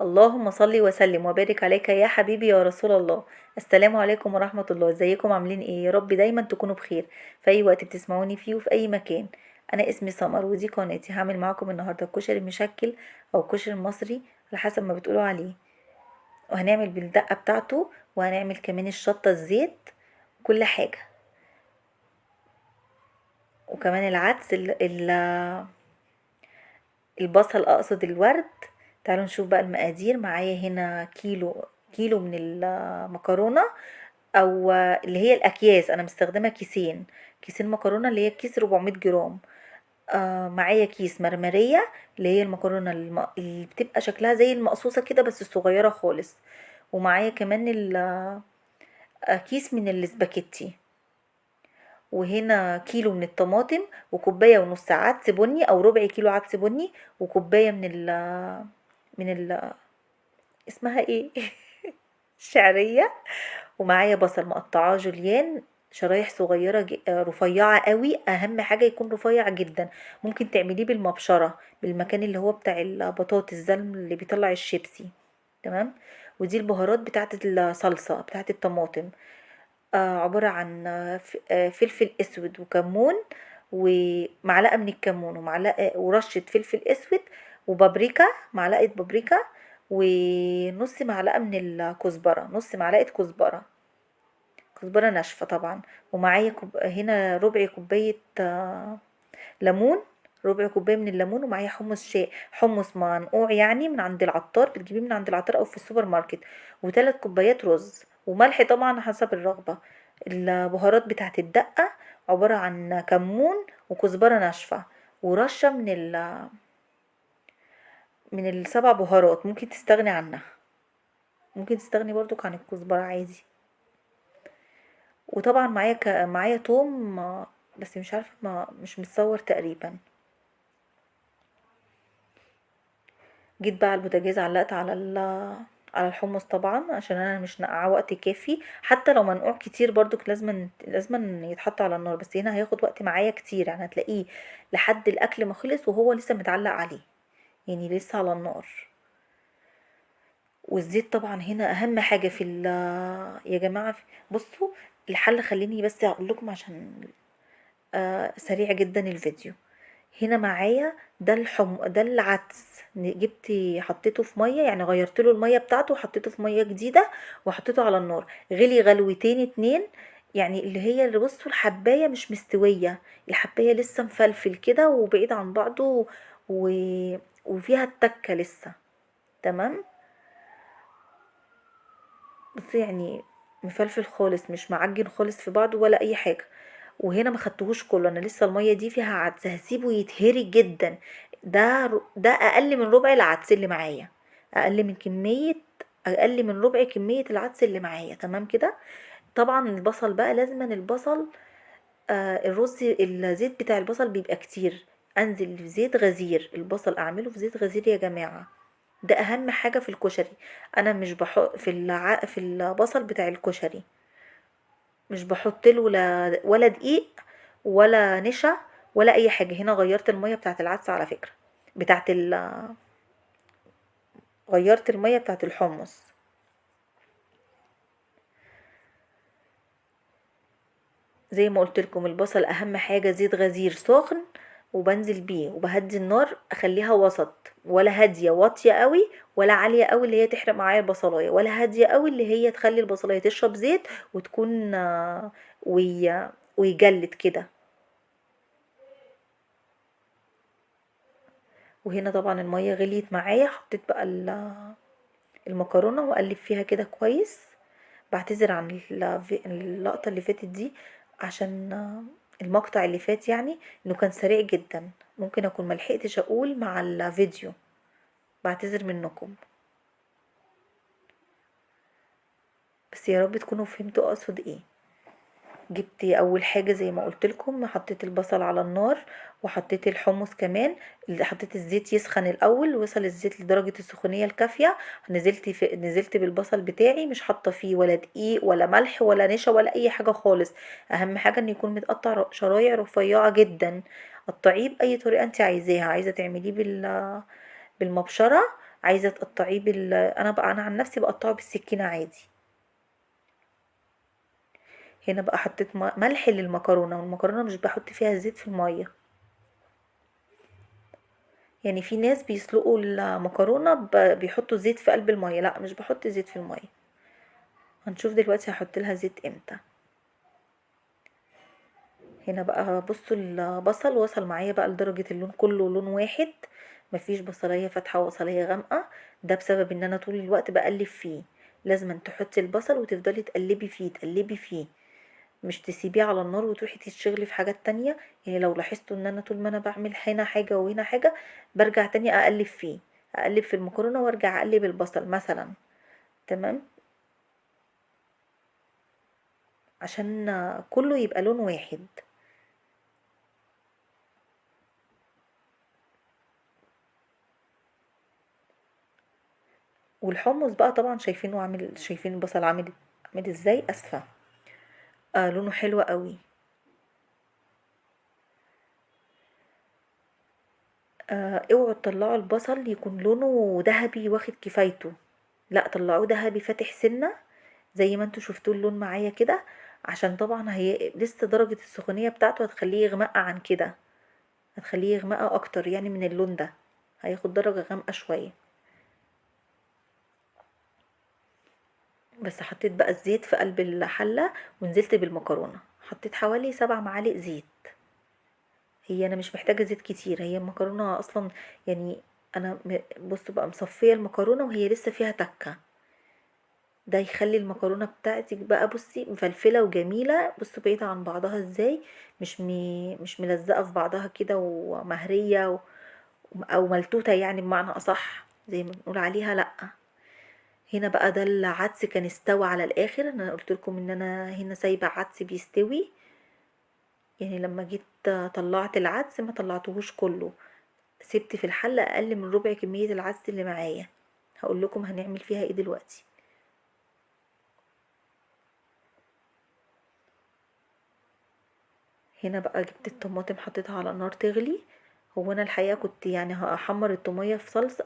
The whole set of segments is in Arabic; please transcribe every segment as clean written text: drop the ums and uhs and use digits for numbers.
اللهم صل وسلم وبارك عليك يا حبيبي يا رسول الله. السلام عليكم ورحمة الله، ازيكم عاملين ايه؟ يا رب دايما تكونوا بخير في اي وقت بتسمعوني فيه وفي اي مكان. انا اسمي سمر ودي قناتي. هعمل معاكم النهارده الكشري المشكل او الكشري المصري على حسب ما بتقولوا عليه، وهنعمل بالدقة بتاعته، وهنعمل كمان الشطة الزيت، كل حاجة، وكمان العدس البصل اقصد الورد. تعالوا نشوف بقى المقادير. معايا هنا كيلو من المكرونة، او اللي هي الاكياس. انا مستخدمة كيسين مكرونة، اللي هي كيس 400 جرام. معايا كيس مرمرية، اللي هي المكرونة اللي بتبقى شكلها زي المقصوصة كده بس صغيرة خالص. ومعايا كمان كيس من الاسباجيتي. وهنا كيلو من الطماطم، وكوباية ونص عدس بني او ربع كيلو عدس بني، وكوباية من ال اسمها ايه الشعرية. ومعايا بصل مقطعاه جوليان شرايح صغيرة رفيعة قوي. اهم حاجة يكون رفيع جدا. ممكن تعمليه بالمبشرة، بالمكان اللي هو بتاع البطاطس ده اللي بيطلع الشيبسي. تمام. ودي البهارات بتاعت الصلصة بتاعت الطماطم. عبارة عن فلفل اسود وكمون، ومعلقة من الكمون، ومعلقة ورشة فلفل اسود، وبابريكا، معلقة بابريكا، ونص معلقة من الكزبرة، نص معلقة كزبرة ناشفة طبعا. ومعايا هنا ربع كوباية ليمون، ربع كوباية من الليمون. ومعايا حمص منقوع يعني من عند العطار، بتجيبيه من عند العطار او في السوبر ماركت. وثلاث كوبايات رز، وملح طبعا حسب الرغبة. البهارات بتاعت الدقة عبارة عن كمون وكزبرة ناشفة، ورشة من السبع بهارات. ممكن تستغني عنها، ممكن تستغني برضو عن الكزبرة عادي. وطبعا معايا توم، بس مش عارفة، مش متصور تقريبا. جيت بقى على البوتاجاز، علقت على الحمص طبعا، عشان انا مش نقعه وقت كافي. حتى لو منقوع كتير برضو لازم يتحط على النار، بس هنا هياخد وقت معايا كتير، يعني هتلاقيه لحد الاكل ما خلص وهو لسه متعلق عليه، يعني لسه على النار. والزيت طبعا هنا اهم حاجه يا جماعه. بصوا، الحل خليني بس اقول لكم عشان سريع جدا الفيديو. هنا معايا ده العدس، جبت حطيته في ميه، يعني غيرت له الميه بتاعته وحطيته في ميه جديده، وحطيته على النار. غلي غلوتين اتنين، يعني اللي بصوا الحبايه مش مستويه، الحبايه لسه مفلفل كده وبعيد عن بعضه، و... وفيها التكه لسه. تمام. بص يعني مفلفل خالص، مش معجن خالص في بعضه ولا اي حاجه. وهنا ما خدتهوش كله، انا لسه الميه دي فيها عدس، هسيبه يتهري جدا. ده اقل من ربع العدس اللي معايا، اقل من كميه اقل من ربع كميه العدس اللي معايا. تمام كده. طبعا البصل بقى لازما البصل، الزيت بتاع البصل بيبقى كتير. انزل في زيت غزير، البصل اعمله في زيت غزير يا جماعه. ده اهم حاجه في الكشري. انا مش بحط في البصل بتاع الكشري، مش بحط له ولا دقيق ولا نشا ولا اي حاجه. هنا غيرت الميه بتاعت العدس على فكره، بتاعت ال... غيرت الميه بتاعت الحمص. زي ما قلت لكم البصل اهم حاجه، زيت غزير سخن، وبنزل بيه وبهدي النار، اخليها وسط، ولا هاديه واطيه قوي ولا عاليه قوي اللي هي تحرق معايا البصلايه، ولا هاديه قوي اللي هي تخلي البصلايه تشرب زيت وتكون ويجلد كده. وهنا طبعا الميه غليت معايا، حطيت بقى المكرونه واقلب فيها كده كويس. بعتذر عن اللقطه اللي فاتت دي، عشان المقطع اللي فات يعني انه كان سريع جدا، ممكن اكون ملحقتش اقول مع الفيديو. بعتذر منكم، بس يا رب تكونوا فهمتوا اقصد ايه. جبت اول حاجه زي ما قلت لكم، حطيت البصل على النار، وحطيت الحمص كمان. حطيت الزيت يسخن الاول، وصل الزيت لدرجه السخونيه الكافيه. نزلت بالبصل بتاعي، مش حاطه فيه ولا دقيق ولا ملح ولا نشا ولا اي حاجه خالص. اهم حاجه ان يكون متقطع شرايح رفيعه جدا. قطعيه باي طريقه انت عايزاها، عايزه تعمليه بالمبشره، عايزة تقطعيه انا عن نفسي بقطعه بالسكينة عادي. هنا بقى حطيت ملح للمكرونة، والمكرونة مش بحط فيها زيت في المية. يعني في ناس بيسلقوا المكرونة بيحطوا زيت في قلب المية، لا مش بحط زيت في المية. هنشوف دلوقتي هحط لها زيت امتى. هنا بقى بصوا البصل وصل معايا بقى لدرجة اللون كله لون واحد، مفيش بصلية فاتحة وبصلية غامقة. ده بسبب ان انا طول الوقت بقلب فيه. لازم أن تحطي البصل وتفضلي تقلبي فيه تقلبي فيه، مش تسيبيه على النار وتروحي تشتغلي في حاجات تانية. يعني لو لاحظتوا ان انا طول ما انا بعمل هنا حاجة وهنا حاجة برجع تاني اقلب فيه، اقلب في المكرونة وارجع اقلب البصل مثلا. تمام، عشان كله يبقى لون واحد. والحمص بقى طبعا شايفينه عامل، شايفين البصل عامل ازاي، اسفة. لونه حلو قوي. اوعوا تطلعوا البصل يكون لونه ذهبي واخد كفايته، لا طلعوه ذهبي فاتح سنة زي ما انتوا شفتوا اللون معايا كده. عشان طبعا هي لسه درجة السخونية بتاعته هتخليه يغمق عن كده، هتخليه يغمق اكتر يعني من اللون ده، هياخد درجة غامقة شوية. بس حطيت بقى الزيت في قلب الحلة ونزلت بالمكرونة، حطيت حوالي 7 معالق زيت. هي انا مش محتاجة زيت كتير، هي المكرونة اصلا يعني انا بصوا بقى مصفية المكرونة وهي لسه فيها تكة. ده يخلي المكرونة بتاعتك بقى بصي مفلفلة وجميلة، بصوا بعيدة عن بعضها ازاي، مش ملزقة في بعضها كده ومهرية او ملتوتة يعني بمعنى اصح زي ما بنقول عليها، لا. هنا بقى ده العدس كان استوى على الاخر، انا قلت لكم ان انا هنا سايبه عدس بيستوي. يعني لما جيت طلعت العدس ما طلعتهوش كله، سبت في الحله اقل من ربع كميه العدس اللي معايا. هقول لكم هنعمل فيها ايه دلوقتي. هنا بقى جبت الطماطم حطيتها على النار تغلي. هو انا الحقيقه كنت يعني هحمر الطميه في صلصه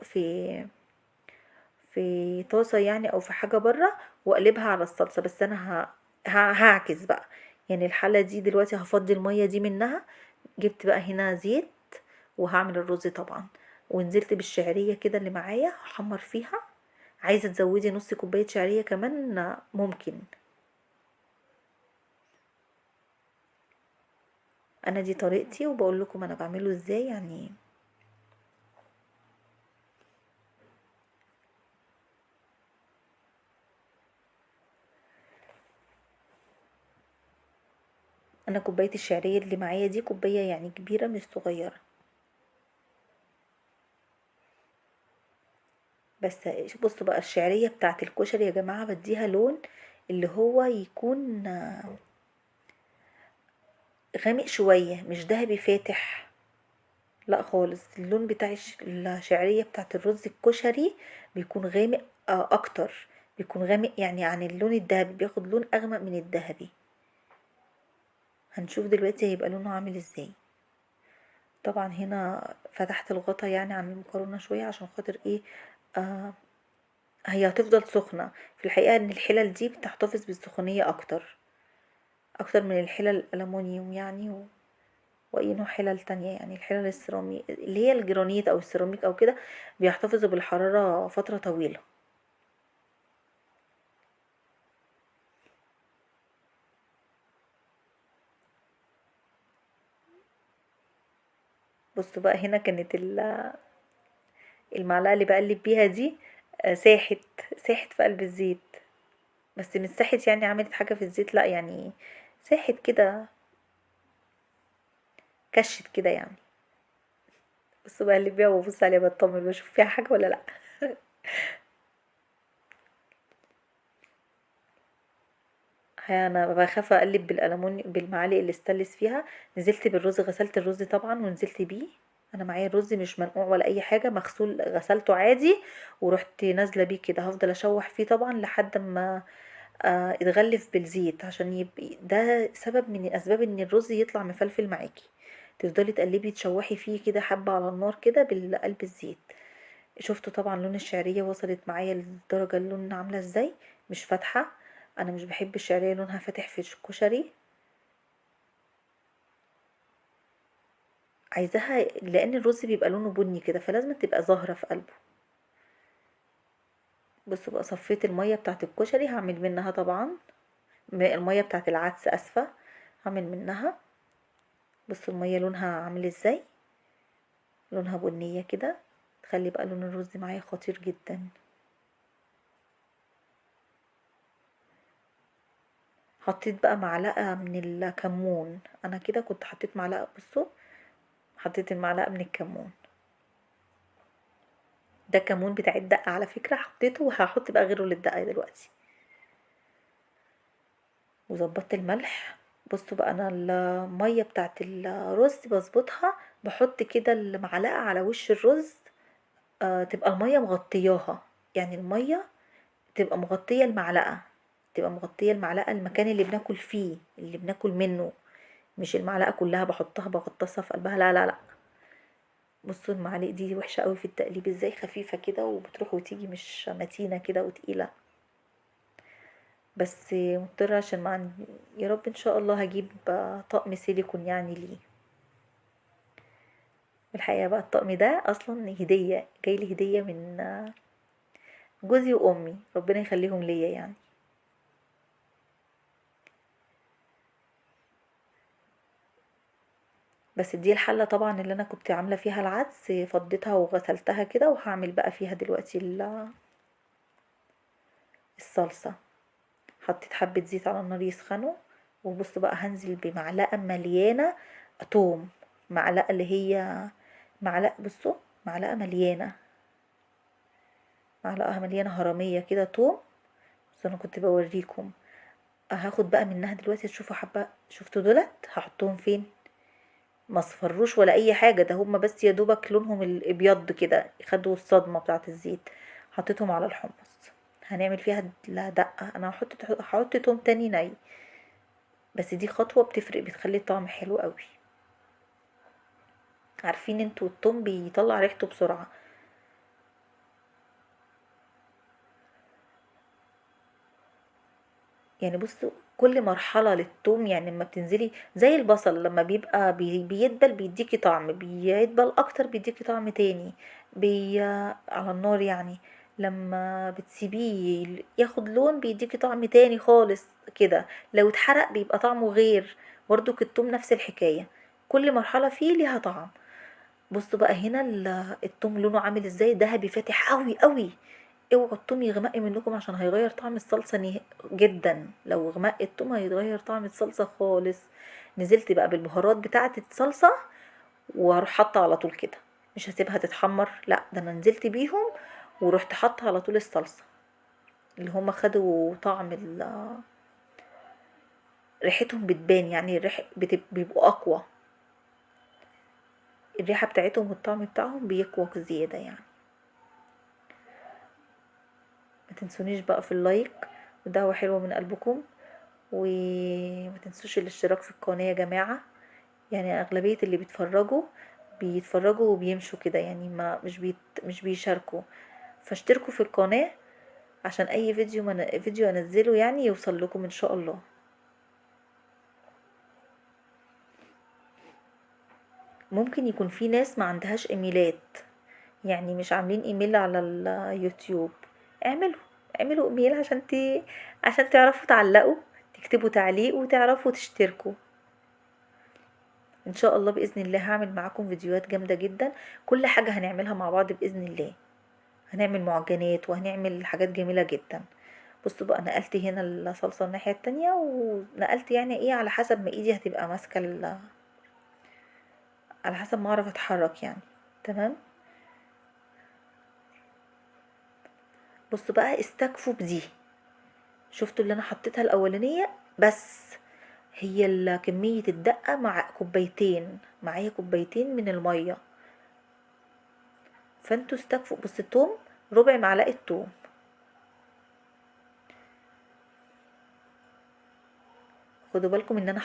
في طاسه يعني او في حاجه بره واقلبها على الصلصه، بس انا هعكس بقى. يعني الحله دي دلوقتي هفضي الميه دي منها. جبت بقى هنا زيت وهعمل الرز طبعا، ونزلت بالشعريه كده اللي معايا هحمر فيها. عايزه تزودي نص كوبايه شعريه كمان ممكن. انا دي طريقتي وبقول لكم انا بعمله ازاي يعني. انا كوبايه الشعريه اللي معايا دي كوبايه يعني كبيره مش صغيره. بس بصوا بقى الشعريه بتاعت الكشري يا جماعه بديها لون اللي هو يكون غامق شويه، مش دهبي فاتح، لا خالص. اللون بتاع الشعريه بتاعت الرز الكشري بيكون غامق اكتر، بيكون غامق يعني عن اللون الذهبي، بياخد لون اغمق من الذهبي. هنشوف دلوقتي هيبقى لونه عامل ازاي. طبعا هنا فتحت الغطا يعني عن المكرونه شويه عشان خاطر ايه، آه هي هتفضل سخنة. في الحقيقة ان الحلل دي بتحتفظ بالسخونية اكتر من الحلل الالومنيوم يعني واي نوع حلل تانية. يعني الحلل السيراميك اللي هي الجرانيت او السيراميك او كده بيحتفظوا بالحرارة فترة طويلة. بصوا بقى هنا كانت المعلقة اللي بقلب بيها دي ساحت، ساحت في قلب الزيت. بس مش ساحت يعني عملت حاجة في الزيت، لا يعني ساحت كده، كشت كده يعني. بصوا بقلب بيها وببص عليها بطمن بشوف فيها حاجة ولا لا. انا بخاف اقلب بالالموني بالمعالق اللي استانلس فيها. نزلت بالرز، غسلت الرز طبعا ونزلت بيه. انا معايا الرز مش منقوع ولا اي حاجه، مغسول غسلته عادي ورحت نازله بيه كده. هفضل اشوح فيه طبعا لحد ما اتغلف بالزيت، عشان يبقى ده سبب من اسباب ان الرز يطلع مفلفل معاكي. تفضلي تقلبي تشوحي فيه كده حبه على النار كده بالقلب الزيت. شفتوا طبعا لون الشعرية وصلت معايا للدرجة اللون عاملة ازاي، مش فاتحة. انا مش بحب الشعرية لونها فاتح في الكشري، عايزاها لان الرز بيبقى لونه بني كده، فلازم تبقى ظاهرة في قلبه. بصوا بقى، صفيت المية بتاعت الكشري، هعمل منها طبعا المية بتاعت العدس، اسفة، هعمل منها. بصوا المية لونها عامل ازاي، لونها بنية كده، تخلي بقى لون الرز معايا خطير جدا. حطيت بقى معلقة من الكمون، انا كده كنت حطيت معلقة، بصوا حطيت المعلقة من الكمون، ده كمون بتاع الدقة على فكرة، حطيته وهحط بقى غيره للدقة دلوقتي. وظبطت الملح. بصوا بقى، انا المية بتاعت الرز بظبطها، بحط كده المعلقة على وش الرز، تبقى المية مغطياها، يعني المية تبقى مغطية المعلقة، تبقى مغطية المعلقة المكان اللي بناكل فيه، اللي بناكل منه، مش المعلقة كلها بحطها بغطسها في قلبها، لا لا لا. بصوا المعالق دي وحشة قوي في التقليب، ازاي خفيفة كده وبتروح وتيجي، مش متينة كده وتقيلة. بس مضطرة عشان ما عندي، يا رب ان شاء الله هجيب طقم سيليكون يعني ليه. الحقيقة بقى الطقم ده اصلا هدية، جاي لي هدية من جوزي وامي، ربنا يخليهم ليا يعني. بس دي الحلة طبعا اللي انا كنت عاملة فيها العدس، فضيتها وغسلتها كده، وهعمل بقى فيها دلوقتي الصلصة. حطيت حبة زيت على النار يسخنوا، وبصوا بقى هنزل بمعلقة مليانة توم، معلقة اللي هي معلقة، بصوا معلقة مليانة، معلقة مليانة هرمية كده توم. بس انا كنت بوريكم، هاخد بقى منها دلوقتي، تشوفوا حبة، شفتوا دولت هحطهم فين، ما اصفروش ولا اي حاجة، ده هما بس يا دوبك لونهم الابيض كده، خدوا الصدمة بتاعة الزيت. حطيتهم على الحمص، هنعمل فيها دقة، انا هحط توم تاني ني، بس دي خطوة بتفرق، بتخلي الطعم حلو قوي. عارفين انتوا التوم بيطلع ريحته بسرعة. يعني بصوا، كل مرحلة للتوم، يعني لما بتنزلي زي البصل، لما بيبقى بيدبل بيديكي طعم، بيدبل اكتر بيديكي طعم تاني، على النار يعني. لما بتسيبيه ياخد لون بيديكي طعم تاني خالص كده، لو اتحرق بيبقى طعمه غير. برضو التوم نفس الحكاية، كل مرحلة فيه ليها طعم. بصوا بقى هنا التوم لونه عامل ازاي، دهبي فاتح قوي قوي. اوعوا التوم يغمق منكم عشان هيغير طعم الصلصة جدا، لو غمق التوم هيغير طعم الصلصة خالص. نزلت بقى بالبهارات بتاعة الصلصة، واروح حاطة على طول كده، مش هسيبها تتحمر، لا ده انا نزلت بيهم ورحت حاطة على طول الصلصة، اللي هما خدوا طعم ريحتهم بتبان، يعني بيبقوا اقوى، الريحة بتاعتهم والطعم بتاعهم بيقوى زيادة يعني. ما تنسونيش بقى في اللايك، ودعوة حلوة من قلبكم، وما تنسوش الاشتراك في القناة يا جماعة. يعني أغلبية اللي بيتفرجوا وبيمشوا كده، يعني ما مش بيشاركوا، فاشتركوا في القناة عشان أي فيديو أنزله يعني يوصل لكم إن شاء الله. ممكن يكون في ناس ما عندهاش ايميلات، يعني مش عاملين ايميل على اليوتيوب، اعملوا اعملوا ايميل عشان تعرفوا تعلقوا، تكتبوا تعليق وتعرفوا تشتركوا. ان شاء الله باذن الله هعمل معاكم فيديوهات جامده جدا، كل حاجه هنعملها مع بعض باذن الله، هنعمل معجنات وهنعمل حاجات جميله جدا. بصوا بقى، نقلت هنا الصلصه الناحيه التانية، ونقلت يعني ايه على حسب ما ايدي هتبقى ماسكه على حسب ما اعرف اتحرك يعني. تمام. بصوا بقى، استكفوا بدي، شفتوا اللي انا حطيتها الاولانيه بس، هي كميه الدقه مع كوبايتين، معايا كوبايتين من الميه، فانتوا استكفوا. بص التوم، ربع معلقه توم، خدوا بالكم ان انا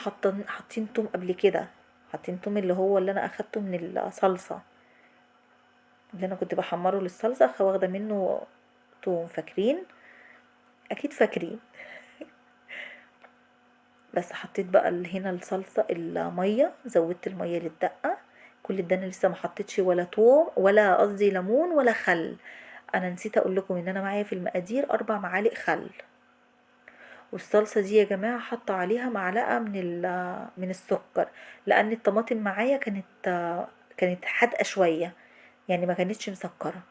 حاطين توم قبل كده، حاطين توم اللي هو اللي انا اخدته من الصلصه. اللي انا كنت بحمره للصلصه، واخده منه توم، فاكرين؟ اكيد فاكرين. بس حطيت بقى هنا الصلصه الميه، زودت الميه للدقه. كل ده انا لسه ما حطيتش ولا توم ولا قصدي ليمون ولا خل. انا نسيت اقول لكم ان انا معايا في المقادير 4 معالق خل. والصلصه دي يا جماعه حاطه عليها معلقه من السكر، لان الطماطم معايا كانت حادقه شويه، يعني ما كانتش مسكره.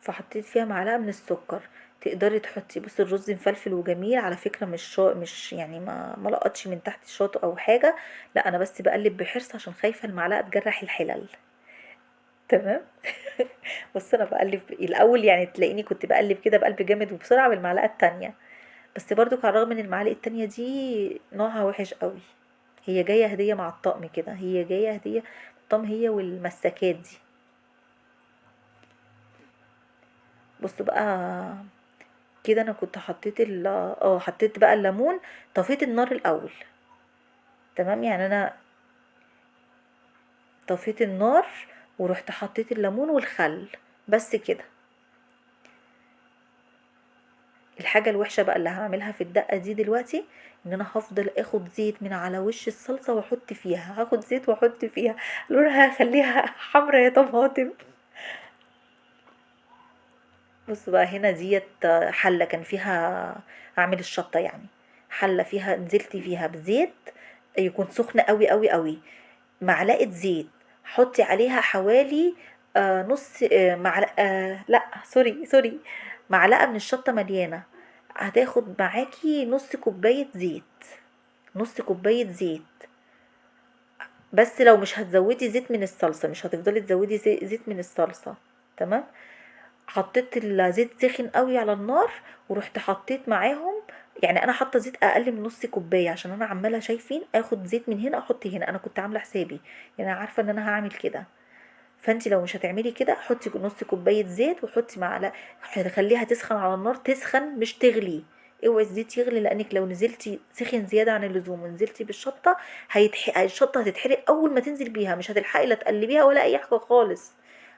فحطيت فيها معلقه من السكر. تقدري تحطي، بصي الرز مفلفل وجميل على فكره، مش يعني ما لقطش من تحت الشاطئ او حاجه. لا انا بس بقلب بحرص عشان خايفه المعلقه تجرح الحلل. تمام. بص انا بقلب الاول، يعني تلاقيني كنت بقلب كده بقلب جامد وبسرعه بالمعلقه التانية. بس برضو على الرغم ان المعلقه التانية دي نوعها وحش قوي. هي جايه هديه مع الطقم كده، هي جايه هديه الطقم، هي والمسكات دي. بصوا بقى، كده انا كنت حطيت حطيت بقى الليمون. طفيت النار الاول. تمام، يعني انا طفيت النار ورحت حطيت الليمون والخل. بس كده. الحاجة الوحشة بقى اللي هعملها في الدقة دي دلوقتي، ان انا هفضل اخد زيت من على وش الصلصة واحط فيها، هاخد زيت واحط فيها، لونها هخليها حمرا يا طماطم. بص بقى هنا ديت حلة كان فيها، اعمل الشطة يعني. حلة فيها نزلت فيها بزيت، يكون سخن قوي قوي قوي. معلقة زيت، حطي عليها حوالي نص معلقة، لا سوري سوري، معلقة من الشطة مليانة. هتاخد معاكي نص كوباية زيت. نص كوباية زيت. بس لو مش هتزودي زيت من الصلصة، مش هتفضلي تزودي زيت من الصلصة. تمام. حطيت الزيت سخن قوي على النار، ورحت حطيت معاهم. يعني انا حاطه زيت اقل من نص كوبايه، عشان انا عماله شايفين اخد زيت من هنا احط هنا، انا كنت عامله حسابي، يعني أنا عارفه ان انا هعمل كده. فانت لو مش هتعملي كده حطي نص كوبايه زيت، وحطي معلقه. خليها تسخن على النار، تسخن مش تغلي. اوعي الزيت يغلي، لانك لو نزلتي سخن زياده عن اللزوم ونزلتي بالشطه، الشطه هتتحرق اول ما تنزل بيها، مش هتلحقي لا تقلبيها ولا اي حاجه خالص.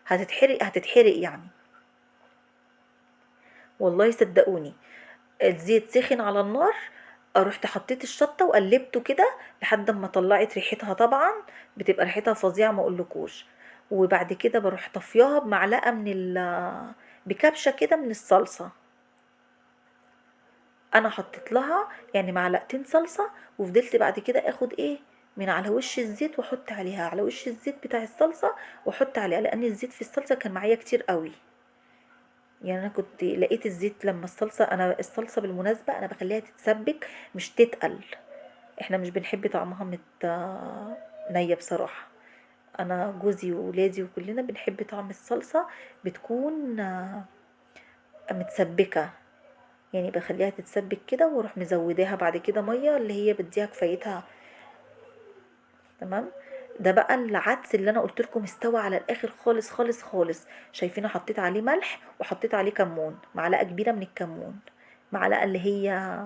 هتتحرق هتتحرق يعني. والله صدقوني. الزيت سخن على النار، رحت حطيت الشطه وقلبته كده لحد ما طلعت ريحتها طبعا. بتبقى ريحتها فظيعه ما اقولكوش. وبعد كده بروح طفيها بمعلقه بكبشه كده من الصلصه. انا حطيت لها يعني معلقتين صلصه. وفضلت بعد كده اخد ايه من على وش الزيت، واحط عليها على وش الزيت بتاع الصلصه، واحط عليها، لان الزيت في الصلصه كان معايا كتير قوي. يعني انا كنت لقيت الزيت لما الصلصه، انا الصلصه بالمناسبه انا بخليها تتسبك مش تتقل. احنا مش بنحب طعمها نية بصراحه. انا جوزي وولادي وكلنا بنحب طعم الصلصه بتكون متسبكه. يعني بخليها تتسبك كده، واروح مزوداها بعد كده ميه اللي هي بديها كفايتها. تمام. ده بقى العدس اللي انا قلت لكم استوى على الاخر خالص خالص خالص. شايفين حطيت عليه ملح وحطيت عليه كمون، معلقه كبيره من الكمون. معلقه اللي هي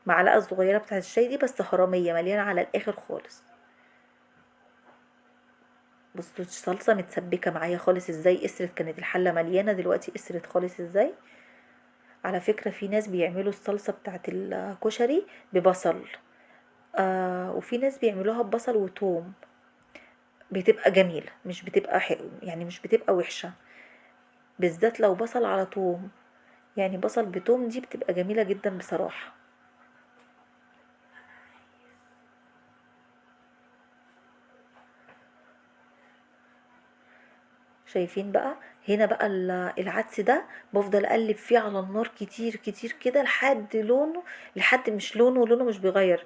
معلقه صغيره بتاعت الشاي دي، بس حراميه مليانه على الاخر خالص. بصوا الصلصه متسبكه معايا خالص ازاي، قسرت، كانت الحله مليانه دلوقتي قسرت خالص ازاي. على فكره في ناس بيعملوا الصلصه بتاعت الكشري ببصل. وفي ناس بيعملوها ببصل وتوم. بتبقى جميلة، مش بتبقى حلو يعني، مش بتبقى وحشة. بالذات لو بصل على توم. يعني بصل بتوم دي بتبقى جميلة جدا بصراحة. شايفين بقى؟ هنا بقى العدس ده بفضل اقلب فيه على النار كتير كتير كده لحد لونه، لحد مش لونه مش بيغير.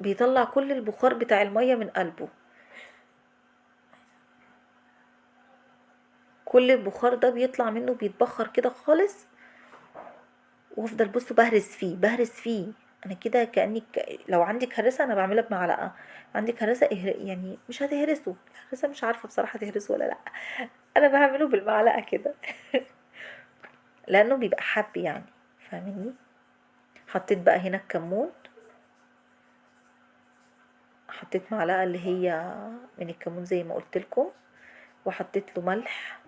بيطلع كل البخار بتاع المية من قلبه. كل البخار ده بيطلع منه بيتبخر كده خالص. وافضل بص بهرس فيه بهرس فيه. انا كده كانك لو عندك هرسه انا بعملها بمعلقه. عندك هرسه يعني مش هتهرسه. الهرسه مش عارفه بصراحه تهرسه ولا لا. انا بعمله بالمعلقه كده. لانه بيبقى حب يعني. فاهمني؟ حطيت بقى هنا الكمون. حطيت معلقة اللي هي من الكمون زي ما قلت لكم، وحطيت له ملح.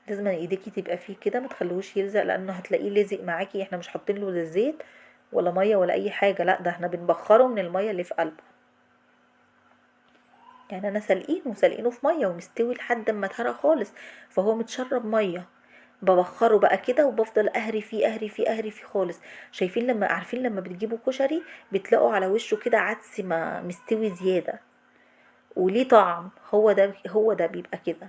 لازم ايديكي تبقى فيه كده، ما تخلوش يلزق، لانه هتلاقيه لازق معاكي. احنا مش حاطين له لا زيت ولا ميه ولا اي حاجه، لا ده احنا بنبخره من الميه اللي في قلبه. يعني انا سلقينه في ميه ومستوي لحد ما اتهرى خالص، فهو متشرب ميه. ببخره بقى كده وبفضل اهري فيه اهري فيه اهري فيه خالص. شايفين لما عارفين لما بتجيبوا كشري بتلاقوا على وشه كده عدس ما مستوي زياده وليه طعم، هو ده بيبقى كده.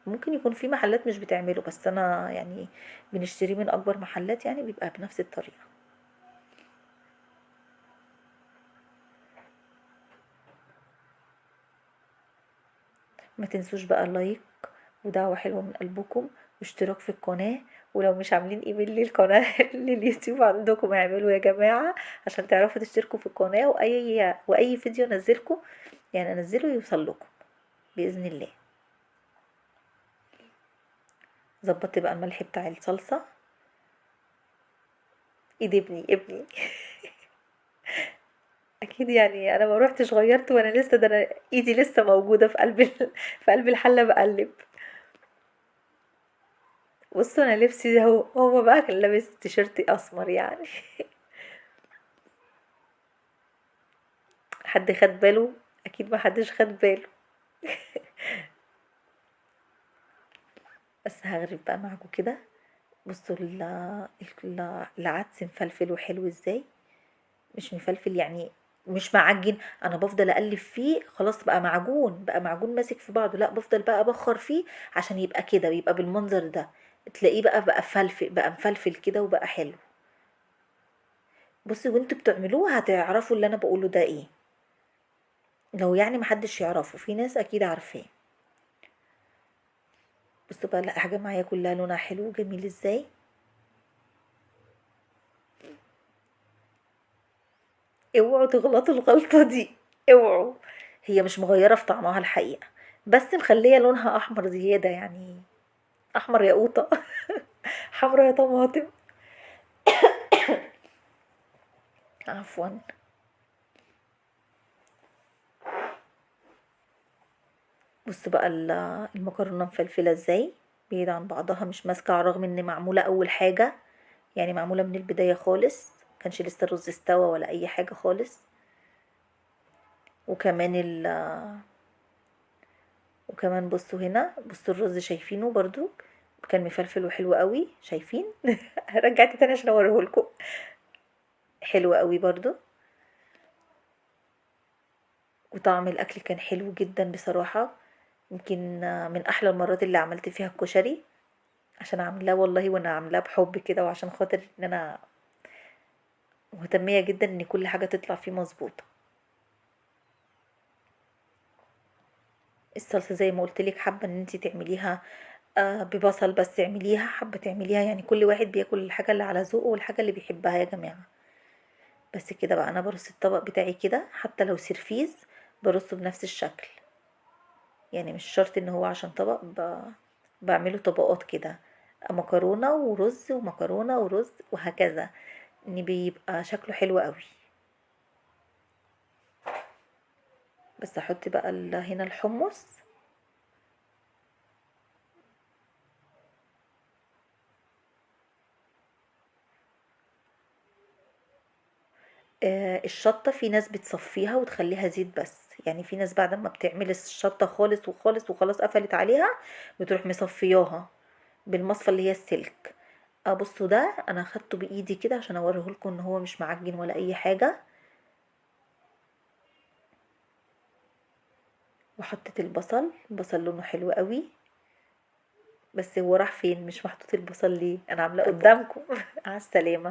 ممكن يكون في محلات مش بتعمله، بس انا يعني بنشتريه من اكبر محلات، يعني بيبقى بنفس الطريقه. ما تنسوش بقى اللايك ودعوة حلوة من قلبكم واشتراك في القناة. ولو مش عاملين ايميل للقناة لليوتيوب عندكم اعملوا يا جماعة، عشان تعرفوا تشتركوا في القناة، واي فيديو انزلكم يعني انزله يوصل لكم بإذن الله. ظبطت بقى الملح بتاع الصلصة. ايد ابني اكيد يعني انا ما روحتش غيرت وانا لسه، ده انا ايدي لسه موجودة في قلب في قلب الحلة بقلب. بصوا انا لبسي ده، هو بقى كان لابس تيشيرت اسمر يعني. حد خد باله؟ اكيد ما حدش خد باله. بس هغرب بقى معاكم كده. بصوا العدس مفلفل وحلو ازاي، مش مفلفل يعني مش معجن. انا بفضل اقلب فيه خلاص بقى معجون، بقى معجون ماسك في بعضه، لا بفضل بقى ابخر فيه عشان يبقى كده ويبقى بالمنظر ده. تلاقيه بقى فلفل، بقى مفلفل كده وبقى حلو. بصي وانتوا بتعملوه هتعرفوا اللي انا بقوله ده ايه، لو يعني محدش يعرفه، في ناس اكيد عارفاه. بصوا بقى لا حاجه معايا كلها لونها حلو وجميل ازاي. اوعوا تغلطوا الغلطة دي، اوعوا. هي مش مغيرة في طعمها الحقيقة، بس مخلية لونها احمر زيادة يعني. احمر يا قوطة حمرا يا طماطم. عفوا. بص بقى المكرونة مفلفلة ازاي، بعيد عن بعضها مش ماسكة، على الرغم ان معمولة اول حاجة، يعني معمولة من البداية خالص، كانش لسه الرز استوى ولا اي حاجة خالص. وكمان وكمان بصوا هنا، بصوا الرز شايفينه برضو كان مفلفل وحلو قوي، شايفين رجعت تاني عشان اوريهولكم. حلو قوي برضو. وطعم الاكل كان حلو جدا بصراحة. يمكن من احلى المرات اللي عملت فيها الكشري، عشان عاملاه والله وانا عاملاه بحب كده، وعشان خاطر ان انا مهتمية جدا ان كل حاجة تطلع فيه مظبوطة. الصلصة زي ما قلت لك، حابة ان انتي تعمليها ببصل بس اعمليها، حابة تعمليها يعني كل واحد بياكل الحاجة اللي على ذوقه والحاجة اللي بيحبها يا جماعة. بس كده بقى انا برص الطبق بتاعي كده، حتى لو سيرفيز برصه بنفس الشكل. يعني مش شرط ان هو عشان طبق بعمله طبقات كده، مكرونة ورز ومكرونة ورز وهكذا، ان بيبقى شكله حلو قوي. بس احط بقى هنا الحمص. الشطة في ناس بتصفيها وتخليها زيت بس، يعني في ناس بعد ما بتعمل الشطة خالص وخالص وخلاص قفلت عليها بتروح مصفياها بالمصفى اللي هي السلك. بصوا ده انا اخدته بايدي كده عشان اوريهولكم ان هو مش معجن ولا اي حاجة. وحطيت البصل لونه حلو قوي. بس هو راح فين؟ مش محطوط البصل ليه؟ انا عاملاه قدامكم على السلامة.